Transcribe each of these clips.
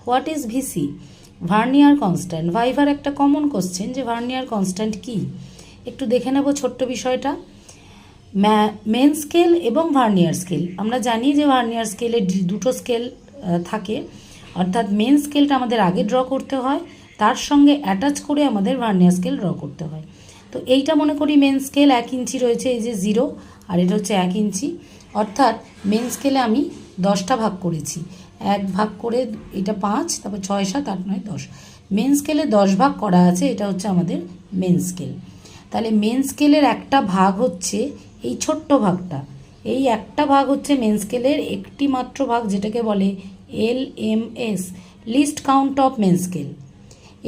What is VC? Vernier constant. ভাইভার একটা common question যে ভার্নিয়ার কনস্ট্যান্ট কি, একটু দেখে নেব ছোট্ট বিষয়টা। মেন স্কেল এবং ভার্নিয়ার স্কেল, আমরা জানি যে ভার্নিয়ার স্কেলে দুটো স্কেল থাকে, অর্থাৎ মেন স্কেলটা আমাদের আগে ড্র করতে হয়, তার সঙ্গে অ্যাটাচ করে আমাদের ভার্নিয়ার স্কেল ড্র করতে হয়। তো এইটা মনে করি মেন স্কেল 1 ইঞ্চি রয়েছে, এই যে 0 আর এটা হচ্ছে 1 ইঞ্চি, অর্থাৎ মেন স্কেলে আমি 10টা ভাগ করেছি, 1 ভাগ করে এটা 5, তারপর 6, 7, 8, 9, 10, মেন স্কেলে 10 ভাগ করা আছে, এটা হচ্ছে আমাদের মেন স্কেল। তাহলে মেন স্কেলের একটা ভাগ হচ্ছে এই ছোট্ট ভাগটা, এই একটা ভাগ হচ্ছে মেন স্কেলের একটি মাত্র ভাগ, যেটাকে বলে LMS, least count of main scale.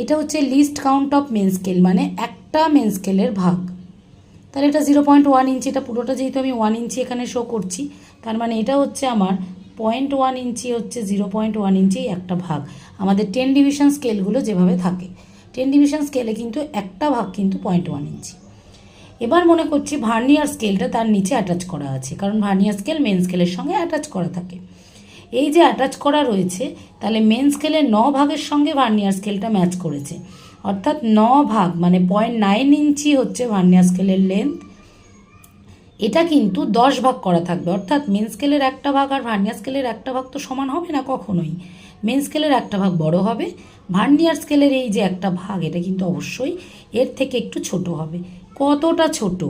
এটা হচ্ছে least count of main scale, মানে একটা মেন স্কেলের ভাগ। তাহলে এটা 0.1 ইঞ্চি, এটা পুরোটা যেহেতু আমি 1 ইঞ্চি এখানে শো করছি, তার মানে এটা হচ্ছে আমার 0.1 ইঞ্চি, হচ্ছে 0.1 ইঞ্চি একটা ভাগ। আমাদের 10 ডিভিশন স্কেলগুলো যেভাবে থাকে, 10 ডিভিশন স্কেলে কিন্তু একটা ভাগ কিন্তু 0.1 ইঞ্চি। এবার মনে করছি ভার্নিয়ার স্কেলটা তার নিচে অ্যাটাচ করা আছে, কারণ ভার্নিয়ার স্কেল মেন স্কেলের সঙ্গে অ্যাটাচ করা থাকে। এই যে অ্যাটাচ করা রয়েছে, তাহলে মেন স্কেলের 9 ভাগের সঙ্গে ভার্নিয়ার স্কেলটা ম্যাচ করেছে, অর্থাৎ 9 ভাগ মানে 0.9 ইঞ্চি হচ্ছে ভার্নিয়ার স্কেলের লেন্থ। এটা কিন্তু 10 ভাগ করা থাকবে, অর্থাৎ মেন স্কেলের একটা ভাগ আর ভার্নিয়ার স্কেলের একটা ভাগ তো সমান হবে না কখনোই, মেন স্কেলের একটা ভাগ বড় হবে, ভার্নিয়ার স্কেলের এই যে একটা ভাগ এটা কিন্তু অবশ্যই এর থেকে একটু ছোট হবে। কতটা ছোট?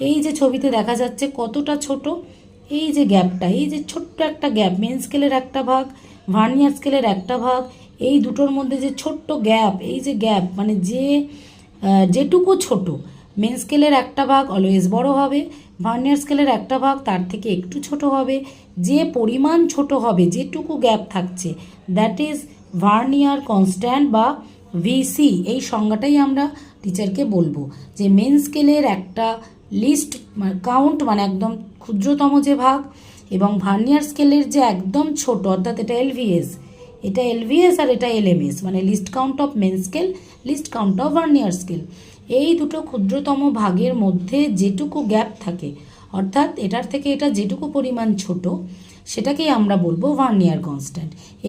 এই যে ছবিতে দেখা যাচ্ছে কতটা ছোট, এই যে গ্যাপটা, এই যে ছোট্ট একটা গ্যাপ, মেন স্কেলের একটা ভাগ, ভার্নিয়ার স্কেলের একটা ভাগ, এই দুটোর মধ্যে যে ছোট্ট গ্যাপ, এই যে গ্যাপ মানে যেটুকু ছোট, মেন স্কেলের একটা ভাগ অলওয়েজ বড় হবে, ভার্নিয়ার স্কেলের একটা ভাগ তার থেকে একটু ছোট হবে। যে পরিমাণ ছোট হবে, যেটুকু গ্যাপ থাকছে, দ্যাট ইজ ভার্নিয়ার কনস্ট্যান্ট বা ভিসি। এই সংজ্ঞাটাই আমরা টিচারকে বলবো যে মেন স্কেলের একটা লিস্ট কাউন্ট মানে একদম ক্ষুদ্রতম যে ভাগ, এবং ভার্নিয়ার স্কেলের যে একদম ছোট, অর্থাৎ এটা LVS, এটা LVS আর এটা LMS, মানে least count of main scale, least count of vernier scale. এই দুটো ক্ষুদ্রতম ভাগের মধ্যে যেটুকু গ্যাপ থাকে, অর্থাৎ এটার থেকে এটা যেটুকু পরিমাণ ছোট, সেটাকেই আমরা বলবো ভার্নিয়ার কনস্ট্যান্ট।